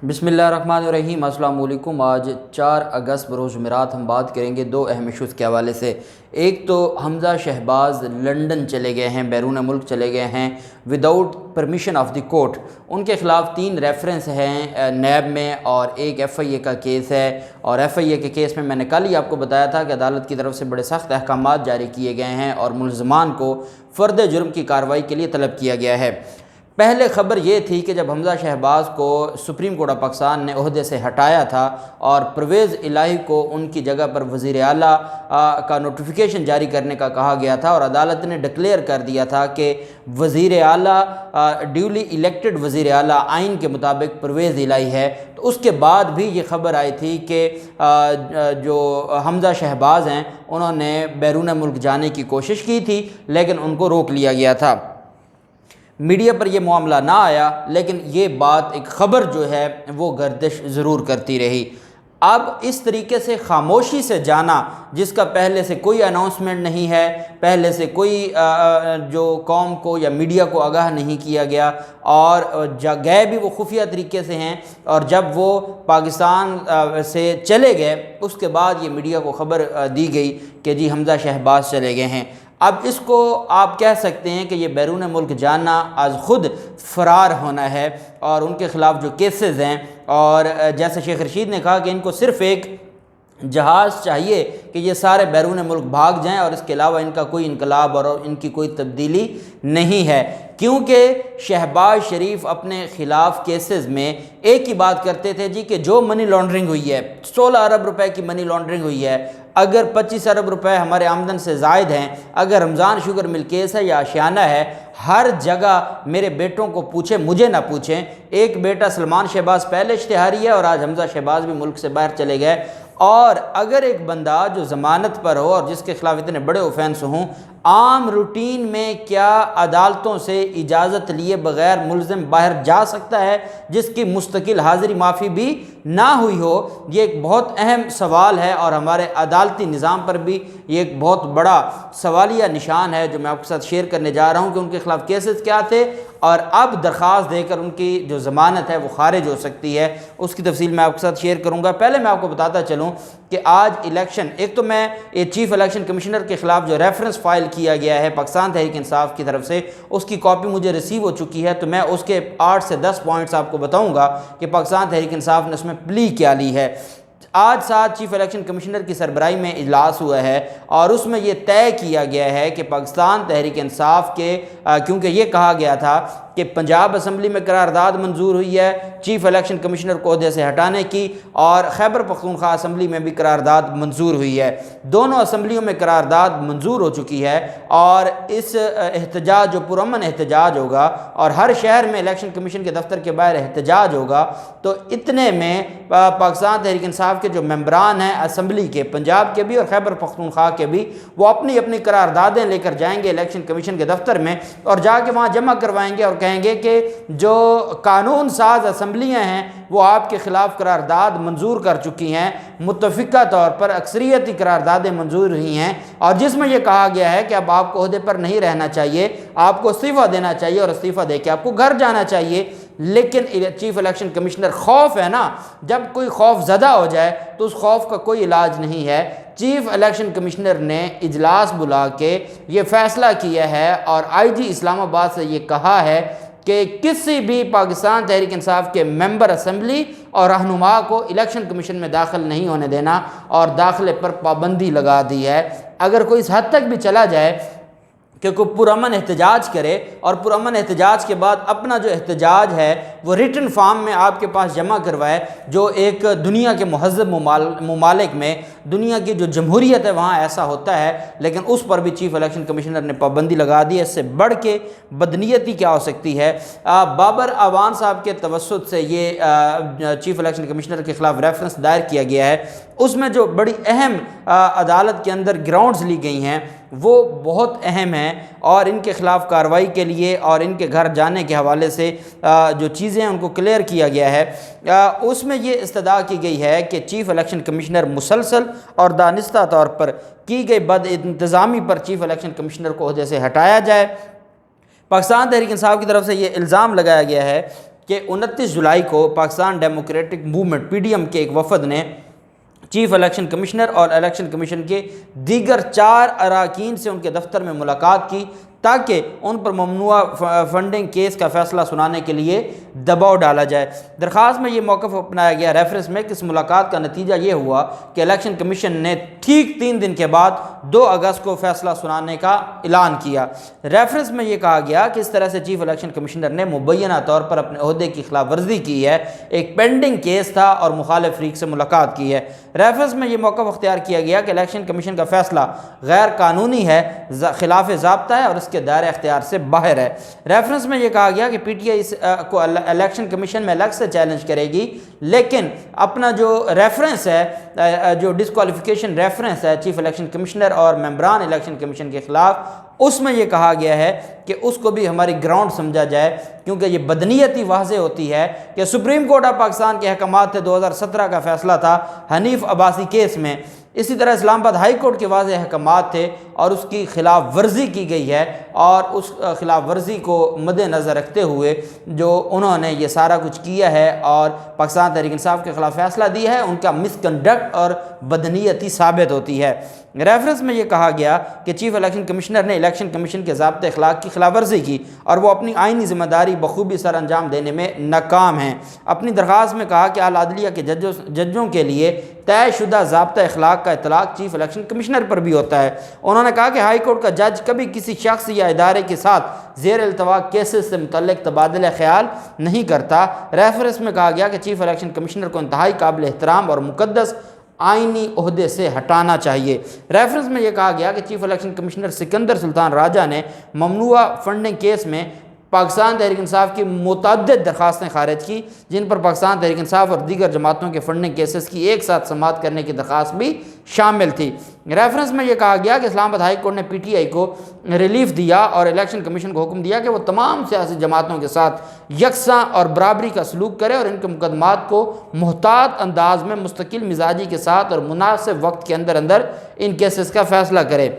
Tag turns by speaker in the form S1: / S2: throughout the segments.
S1: بسم اللہ الرحمن الرحیم۔ السلام علیکم۔ آج 4 اگست بروز جمعرات ہم بات کریں گے 2 اہم ایشوز کے حوالے سے۔ ایک تو حمزہ شہباز لنڈن چلے گئے ہیں، بیرون ملک چلے گئے ہیں without permission of the court. ان کے خلاف 3 ریفرنس ہیں نیب میں اور ایک ایف آئی اے کا کیس ہے، اور ایف آئی اے کے کیس میں نے کل ہی آپ کو بتایا تھا کہ عدالت کی طرف سے بڑے سخت احکامات جاری کیے گئے ہیں اور ملزمان کو فرد جرم کی کارروائی کے لیے طلب کیا گیا ہے۔ پہلے خبر یہ تھی کہ جب حمزہ شہباز کو سپریم کورٹ آف پاکستان نے عہدے سے ہٹایا تھا اور پرویز الہی کو ان کی جگہ پر وزیر اعلیٰ کا نوٹیفیکیشن جاری کرنے کا کہا گیا تھا، اور عدالت نے ڈکلیئر کر دیا تھا کہ وزیر اعلیٰ ڈیولی الیکٹڈ وزیر اعلیٰ آئین کے مطابق پرویز الہی ہے۔ تو اس کے بعد بھی یہ خبر آئی تھی کہ جو حمزہ شہباز ہیں انہوں نے بیرون ملک جانے کی کوشش کی تھی، لیکن ان کو روک لیا گیا تھا۔ میڈیا پر یہ معاملہ نہ آیا، لیکن یہ بات ایک خبر جو ہے وہ گردش ضرور کرتی رہی۔ اب اس طریقے سے خاموشی سے جانا، جس کا پہلے سے کوئی اناؤنسمنٹ نہیں ہے، پہلے سے کوئی جو قوم کو یا میڈیا کو آگاہ نہیں کیا گیا، اور گئے بھی وہ خفیہ طریقے سے ہیں، اور جب وہ پاکستان سے چلے گئے اس کے بعد یہ میڈیا کو خبر دی گئی کہ جی حمزہ شہباز چلے گئے ہیں۔ اب اس کو آپ کہہ سکتے ہیں کہ یہ بیرون ملک جانا از خود فرار ہونا ہے، اور ان کے خلاف جو کیسز ہیں، اور جیسے شیخ رشید نے کہا کہ ان کو صرف ایک جہاز چاہیے کہ یہ سارے بیرون ملک بھاگ جائیں، اور اس کے علاوہ ان کا کوئی انقلاب اور ان کی کوئی تبدیلی نہیں ہے، کیونکہ شہباز شریف اپنے خلاف کیسز میں ایک ہی بات کرتے تھے جی کہ جو منی لانڈرنگ ہوئی ہے، 16 ارب روپے کی منی لانڈرنگ ہوئی ہے، اگر 25 ارب روپے ہمارے آمدن سے زائد ہیں، اگر رمضان شوگر مل کیس ہے یا آشیانہ ہے، ہر جگہ میرے بیٹوں کو پوچھیں، مجھے نہ پوچھیں۔ ایک بیٹا سلمان شہباز پہلے اشتہاری ہے، اور آج حمزہ شہباز بھی ملک سے باہر چلے گئے۔ اور اگر ایک بندہ جو ضمانت پر ہو اور جس کے خلاف اتنے بڑے اوفینس ہوں، عام روٹین میں کیا عدالتوں سے اجازت لیے بغیر ملزم باہر جا سکتا ہے جس کی مستقل حاضری معافی بھی نہ ہوئی ہو؟ یہ ایک بہت اہم سوال ہے، اور ہمارے عدالتی نظام پر بھی یہ ایک بہت بڑا سوالیہ نشان ہے جو میں آپ کے ساتھ شیئر کرنے جا رہا ہوں کہ ان کے خلاف کیسز کیا تھے، اور اب درخواست دے کر ان کی جو ضمانت ہے وہ خارج ہو سکتی ہے۔ اس کی تفصیل میں آپ کے ساتھ شیئر کروں گا۔ پہلے میں آپ کو بتاتا چلوں کہ آج الیکشن، ایک تو میں یہ چیف الیکشن کمشنر کے خلاف جو ریفرنس فائل کیا گیا ہے پاکستان تحریک انصاف کی طرف سے، اس کی کاپی مجھے ریسیو ہو چکی ہے، تو میں اس کے 8 سے 10 پوائنٹس آپ کو بتاؤں گا کہ پاکستان تحریک انصاف نے اس میں پلی کیا لی ہے۔ آج 7 چیف الیکشن کمشنر کی سربراہی میں اجلاس ہوا ہے، اور اس میں یہ طے کیا گیا ہے کہ پاکستان تحریک انصاف کے کیونکہ یہ کہا گیا تھا کہ پنجاب اسمبلی میں قرارداد منظور ہوئی ہے چیف الیکشن کمشنر کو عہدے سے ہٹانے کی، اور خیبر پختونخوا اسمبلی میں بھی قرارداد منظور ہوئی ہے۔ دونوں اسمبلیوں میں قرارداد منظور ہو چکی ہے، اور اس احتجاج جو پرامن احتجاج ہوگا، اور ہر شہر میں الیکشن کمیشن کے دفتر کے باہر احتجاج ہوگا، تو اتنے میں پاکستان تحریک انصاف کے جو ممبران ہیں اسمبلی کے، پنجاب کے بھی اور خیبر پختونخوا کے بھی، وہ اپنی اپنی قراردادیں لے کر جائیں گے الیکشن کمیشن کے دفتر میں، اور جا کے وہاں جمع کروائیں گے اور کہیں گے کہ جو قانون ساز اسمبلیاں ہیں وہ آپ کے خلاف قرارداد منظور کر چکی ہیں، متفقہ طور پر اکثریتی قراردادیں منظور ہوئی ہیں، اور جس میں یہ کہا گیا ہے کہ اب آپ کو عہدے پر نہیں رہنا چاہیے، آپ کو استعفیٰ دینا چاہیے، اور استعفیٰ دے کے آپ کو گھر جانا چاہیے۔ لیکن چیف الیکشن کمشنر، خوف ہے نا، جب کوئی خوف زدہ ہو جائے تو اس خوف کا کوئی علاج نہیں ہے۔ چیف الیکشن کمشنر نے اجلاس بلا کے یہ فیصلہ کیا ہے، اور آئی جی اسلام آباد سے یہ کہا ہے کہ کسی بھی پاکستان تحریک انصاف کے ممبر اسمبلی اور رہنما کو الیکشن کمیشن میں داخل نہیں ہونے دینا، اور داخلے پر پابندی لگا دی ہے۔ اگر کوئی اس حد تک بھی چلا جائے کہ کوئی پرامن احتجاج کرے، اور پرامن احتجاج کے بعد اپنا جو احتجاج ہے وہ ریٹن فارم میں آپ کے پاس جمع کروائے، جو ایک دنیا کے مہذب ممالک میں، دنیا کی جو جمہوریت ہے وہاں ایسا ہوتا ہے، لیکن اس پر بھی چیف الیکشن کمشنر نے پابندی لگا دی ہے۔ اس سے بڑھ کے بدنیتی کیا ہو سکتی ہے؟ بابر اعوان صاحب کے توسط سے یہ چیف الیکشن کمشنر کے خلاف ریفرنس دائر کیا گیا ہے، اس میں جو بڑی اہم عدالت کے اندر گراؤنڈز لی گئی ہیں وہ بہت اہم ہیں، اور ان کے خلاف کارروائی کے لیے اور ان کے گھر جانے کے حوالے سے جو چیزیں ہیں ان کو کلیئر کیا گیا ہے۔ اس میں یہ استدعا کی گئی ہے کہ چیف الیکشن کمشنر مسلسل اور دانستہ طور پر کی گئی بد انتظامی پر چیف الیکشن کمشنر کو عہدے سے ہٹایا جائے۔ پاکستان تحریک انصاف کی طرف سے یہ الزام لگایا گیا ہے کہ 29 جولائی کو پاکستان ڈیموکریٹک موومنٹ PDM کے ایک وفد نے چیف الیکشن کمشنر اور الیکشن کمیشن کے دیگر 4 اراکین سے ان کے دفتر میں ملاقات کی تاکہ ان پر ممنوع فنڈنگ کیس کا فیصلہ سنانے کے لیے دباؤ ڈالا جائے۔ درخواست میں یہ موقف اپنایا گیا ریفرنس میں کہ اس ملاقات کا نتیجہ یہ ہوا کہ الیکشن کمیشن نے ٹھیک 3 دن کے بعد 2 اگست کو فیصلہ سنانے کا اعلان کیا۔ ریفرنس میں یہ کہا گیا کہ اس طرح سے چیف الیکشن کمشنر نے مبینہ طور پر اپنے عہدے کی خلاف ورزی کی ہے، ایک پینڈنگ کیس تھا اور مخالف فریق سے ملاقات کی ہے۔ ریفرنس میں یہ موقف اختیار کیا گیا کہ الیکشن کمیشن کا فیصلہ غیر قانونی ہے، خلاف ضابطہ ہے اور اس کے دائرہ اختیار سے باہر ہے۔ ریفرنس میں یہ کہا گیا کہ PTI اس کو الیکشن کمیشن میں الگ سے چیلنج کرے گی، لیکن اپنا جو ریفرنس ہے، جو ڈسکوالیفیکیشن ریفرنس ہے چیف الیکشن کمشنر اور ممبران الیکشن کمیشن کے خلاف، اس میں یہ کہا گیا ہے کہ اس کو بھی ہماری گراؤنڈ سمجھا جائے، کیونکہ یہ بدنیتی واضح ہوتی ہے کہ سپریم کورٹ آف پاکستان کے احکامات تھے، 2017 کا فیصلہ تھا حنیف عباسی کیس میں، اسی طرح اسلام آباد ہائی کورٹ کے واضح احکامات تھے اور اس کی خلاف ورزی کی گئی ہے، اور اس خلاف ورزی کو مد نظر رکھتے ہوئے جو انہوں نے یہ سارا کچھ کیا ہے اور پاکستان تحریک انصاف کے خلاف فیصلہ دیا ہے، ان کا مس کنڈکٹ اور بدنیتی ثابت ہوتی ہے۔ ریفرنس میں یہ کہا گیا کہ چیف الیکشن کمشنر نے الیکشن کمیشن کے ضابطۂ اخلاق کی خلاف ورزی کی اور وہ اپنی آئینی ذمہ داری بخوبی سر انجام دینے میں ناکام ہیں۔ اپنی درخواست میں کہا کہ اعلیٰ عدلیہ کے ججوں کے لیے طے شدہ ضابطۂ اخلاق کا اطلاق چیف الیکشن کمشنر پر بھی ہوتا ہے۔ انہوں نے کہا کہ ہائی کورٹ کا جج کبھی کسی شخص یا ادارے کے ساتھ زیر التوا کیسز سے متعلق تبادلہ خیال نہیں کرتا۔ ریفرنس میں کہا گیا کہ چیف الیکشن کمشنر کو انتہائی قابل احترام اور مقدس آئینی عہدے سے ہٹانا چاہیے۔ ریفرنس میں یہ کہا گیا کہ چیف الیکشن کمشنر سکندر سلطان راجہ نے ممنوع فنڈنگ کیس میں پاکستان تحریک انصاف کی متعدد درخواستیں خارج کی، جن پر پاکستان تحریک انصاف اور دیگر جماعتوں کے فنڈنگ کیسز کی ایک ساتھ سماعت کرنے کی درخواست بھی شامل تھی۔ ریفرنس میں یہ کہا گیا کہ اسلام آباد ہائی کورٹ نے PTI کو ریلیف دیا اور الیکشن کمیشن کو حکم دیا کہ وہ تمام سیاسی جماعتوں کے ساتھ یکساں اور برابری کا سلوک کرے اور ان کے مقدمات کو محتاط انداز میں مستقل مزاجی کے ساتھ اور مناسب وقت کے اندر ان کیسز کا فیصلہ کرے۔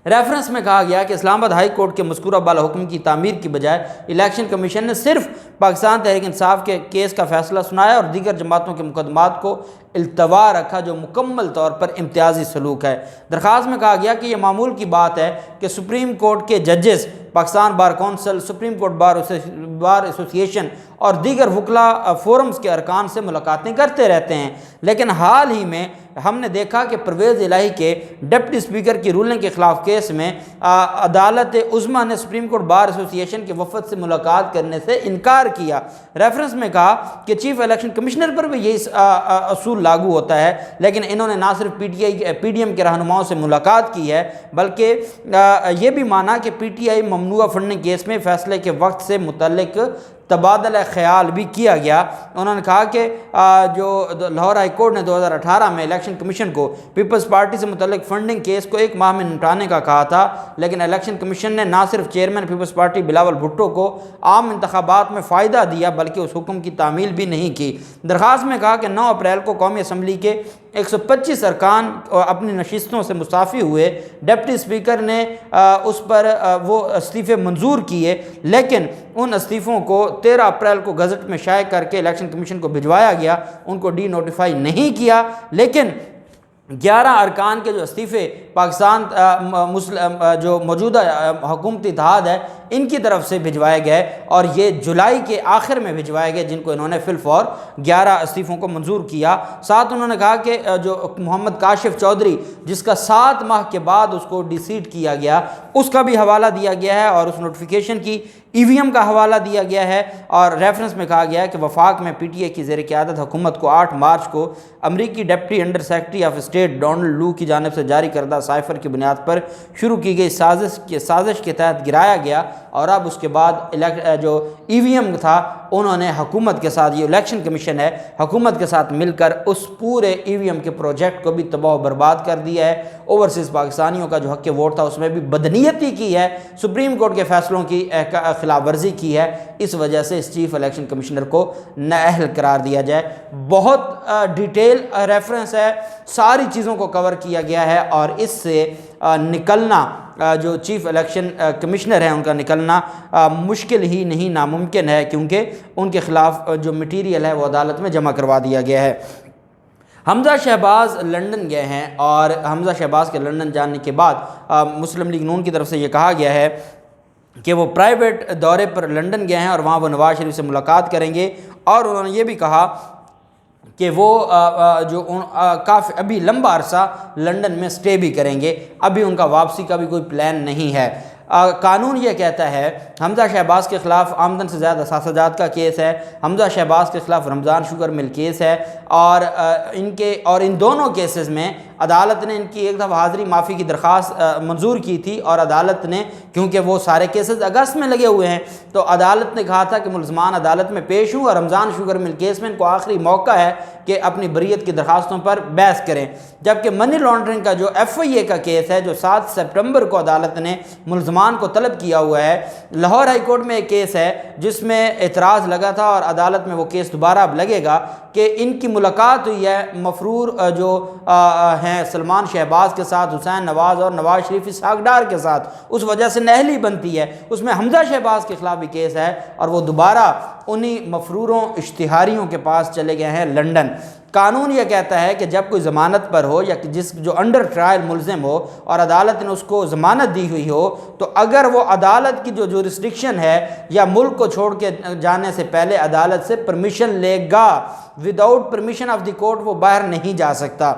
S1: ریفرنس میں کہا گیا کہ اسلام آباد ہائی کورٹ کے مذکورہ بالا حکم کی تعمیر کی بجائے الیکشن کمیشن نے صرف پاکستان تحریک انصاف کے کیس کا فیصلہ سنایا اور دیگر جماعتوں کے مقدمات کو التوا رکھا، جو مکمل طور پر امتیازی سلوک ہے۔ درخواست میں کہا گیا کہ یہ معمول کی بات ہے کہ سپریم کورٹ کے ججز Pakistan bar council, supreme court bar association اور دیگر وکلا فورمز کے ارکان سے ملاقاتیں کرتے رہتے ہیں، لیکن حال ہی میں ہم نے دیکھا کہ پرویز الہی کے ڈپٹی اسپیکر کی رولنگ کے خلاف کیس میں عدالت عظمیٰ نے سپریم کورٹ بار ایسوسیشن کے وفد سے ملاقات کرنے سے انکار کیا۔ ریفرنس میں کہا کہ چیف الیکشن کمشنر پر بھی یہی اصول لاگو ہوتا ہے، لیکن انہوں نے نہ صرف PDM کے رہنماؤں سے ملاقات کی ہے بلکہ یہ بھی مانا کہ PTI ممنوع فنڈنگ کیس میں فیصلے کے وقت سے متعلق تبادلہ خیال بھی کیا گیا۔ انہوں نے کہا کہ جو لاہور ہائی کورٹ نے 2018 میں الیکشن کمیشن کو پیپلز پارٹی سے متعلق فنڈنگ کیس کو 1 ماہ میں نمٹانے کا کہا تھا، لیکن الیکشن کمیشن نے نہ صرف chairman Peoples Party Bilawal Bhutto کو عام انتخابات میں فائدہ دیا بلکہ اس حکم کی تعمیل بھی نہیں کی۔ درخواست میں کہا کہ 9 اپریل کو قومی اسمبلی کے 125 ارکان اپنی نشستوں سے مستعفی ہوئے۔ ڈپٹی اسپیکر نے اس پر وہ استعفے منظور کیے، لیکن ان استعفوں کو 13 اپریل کو گزٹ میں شائع کر کے الیکشن کمیشن کو بھجوایا گیا، ان کو ڈی نوٹیفائی نہیں کیا، لیکن 11 ارکان کے جو استعفے پاکستان جو موجودہ حکومتی اتحاد ہے ان کی طرف سے بھجوائے گئے اور یہ جولائی کے آخر میں بھجوائے گئے، جن کو انہوں نے فی الفور 11 استعفوں کو منظور کیا۔ ساتھ انہوں نے کہا کہ جو محمد کاشف چودھری جس کا 7 ماہ کے بعد اس کو ڈی سیٹ کیا گیا، اس کا بھی حوالہ دیا گیا ہے اور اس نوٹیفیکیشن کی EVM کا حوالہ دیا گیا ہے، اور ریفرنس میں کہا گیا ہے کہ وفاق میں PTI کی زیر قیادت حکومت کو 8 مارچ کو امریکی deputy under secretary of state Donald Lu کی جانب سے جاری کردہ سائفر کی بنیاد پر شروع کی گئی سازش کے تحت گرایا گیا، اور اب اس کے بعد جو EVM تھا انہوں نے حکومت کے ساتھ، یہ الیکشن کمیشن ہے، حکومت کے ساتھ مل کر اس پورے EVM کے پروجیکٹ کو بھی تباہ و برباد کر دیا ہے۔ اوورسیز پاکستانیوں کا جو حق ووٹ تھا اس میں بھی بدنیتی کی ہے، سپریم کورٹ کے فیصلوں کی خلاف ورزی کی ہے، اس وجہ سے اس چیف الیکشن کمشنر کو نااہل قرار دیا جائے۔ بہت ڈیٹیل ریفرنس ہے، ساری چیزوں کو کور کیا گیا ہے، اور اس سے نکلنا جو چیف الیکشن کمشنر ہیں ان کا نکلنا مشکل ہی نہیں ناممکن ہے، کیونکہ ان کے خلاف جو مٹیریل ہے وہ عدالت میں جمع کروا دیا گیا ہے۔ حمزہ شہباز لندن گئے ہیں اور حمزہ شہباز کے لندن جانے کے بعد مسلم لیگ نون کی طرف سے یہ کہا گیا ہے کہ وہ پرائیویٹ دورے پر لندن گئے ہیں اور وہاں وہ نواز شریف سے ملاقات کریں گے، اور انہوں نے یہ بھی کہا کہ وہ کافی ابھی لمبا عرصہ لندن میں سٹے بھی کریں گے، ابھی ان کا واپسی کا بھی کوئی پلان نہیں ہے۔ قانون یہ کہتا ہے حمزہ شہباز کے خلاف آمدن سے زیادہ اثاثہ کا کیس ہے، حمزہ شہباز کے خلاف رمضان شوگر مل کیس ہے، اور ان دونوں کیسز میں عدالت نے ان کی ایک دفعہ حاضری معافی کی درخواست منظور کی تھی، اور عدالت نے کیونکہ وہ سارے کیسز اگست میں لگے ہوئے ہیں تو عدالت نے کہا تھا کہ ملزمان عدالت میں پیش ہوں، اور رمضان شوگر مل کیس میں ان کو آخری موقع ہے کہ اپنی بریت کی درخواستوں پر بحث کریں۔ جبکہ منی لانڈرنگ کا جو FIA کا کیس ہے جو 7 سپٹمبر کو عدالت نے ملزمان کو طلب کیا ہوا ہے، لاہور ہائی کورٹ میں ایک کیس ہے جس میں اعتراض لگا تھا اور عدالت میں وہ کیس دوبارہ اب لگے گا کہ ان کی ملاقات ہوئی ہے مفرور جو ہیں سلمان شہباز کے ساتھ، حسین نواز اور نواز شریف اسحاق ڈار کے ساتھ، اس وجہ سے نہلی بنتی ہے، اس میں حمزہ شہباز کے خلاف بھی کیس ہے اور وہ دوبارہ انہی مفروروں اشتہاریوں کے پاس چلے گئے ہیں لندن۔ قانون یہ کہتا ہے کہ جب کوئی ضمانت پر ہو یا جو انڈر ٹرائل ملزم ہو اور عدالت نے اس کو ضمانت دی ہوئی ہو، تو اگر وہ عدالت کی جو جورسڈکشن ہے یا ملک کو چھوڑ کے جانے سے پہلے عدالت سے پرمیشن لے گا، without permission of the court وہ باہر نہیں جا سکتا۔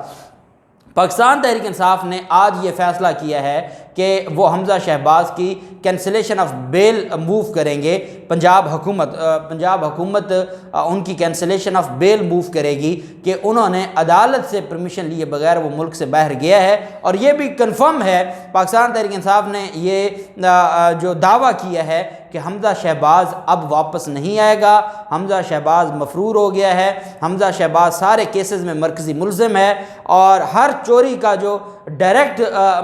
S1: پاکستان تحریک انصاف نے آج یہ فیصلہ کیا ہے کہ وہ حمزہ شہباز کی کینسلیشن آف بیل موو کریں گے، پنجاب حکومت ان کی کینسلیشن آف بیل موو کرے گی کہ انہوں نے عدالت سے پرمیشن لیے بغیر وہ ملک سے باہر گیا ہے، اور یہ بھی کنفرم ہے، پاکستان تحریک انصاف نے یہ جو دعویٰ کیا ہے کہ حمزہ شہباز اب واپس نہیں آئے گا، حمزہ شہباز مفرور ہو گیا ہے، حمزہ شہباز سارے کیسز میں مرکزی ملزم ہے، اور ہر چوری کا جو ڈائریکٹ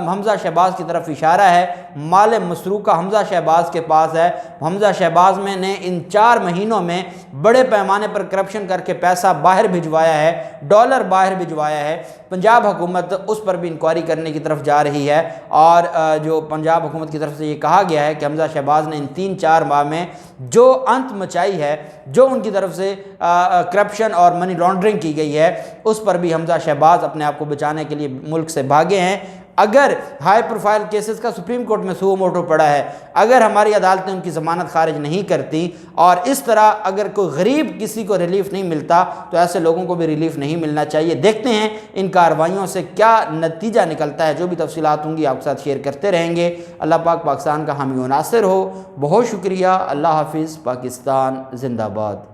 S1: حمزہ شہباز کی طرف اشارہ ہے، مال مسروقہ حمزہ شہباز کے پاس ہے۔ حمزہ شہباز نے ان 4 مہینوں میں بڑے پیمانے پر کرپشن کر کے پیسہ باہر بھجوایا ہے، ڈالر باہر بھجوایا ہے۔ پنجاب حکومت اس پر بھی انکوائری کرنے کی طرف جا رہی ہے، اور جو پنجاب حکومت کی طرف سے یہ کہا گیا ہے کہ حمزہ شہباز نے ان 3-4 ماہ میں جو انت مچائی ہے، جو ان کی طرف سے کرپشن اور منی لانڈرنگ کی گئی ہے، اس پر بھی حمزہ شہباز اپنے آپ کو بچانے کے لیے ملک سے بھاگے ہیں۔ اگر ہائی پروفائل کیسز کا سپریم کورٹ میں سو موٹو پڑا ہے، اگر ہماری عدالتیں ان کی ضمانت خارج نہیں کرتی، اور اس طرح اگر کوئی غریب کسی کو ریلیف نہیں ملتا تو ایسے لوگوں کو بھی ریلیف نہیں ملنا چاہیے۔ دیکھتے ہیں ان کارروائیوں سے کیا نتیجہ نکلتا ہے، جو بھی تفصیلات ہوں گی آپ کے ساتھ شیئر کرتے رہیں گے۔ اللہ پاک پاکستان کا حامی و ناصر ہو۔ بہت شکریہ۔ اللہ حافظ۔ پاکستان زندہ باد۔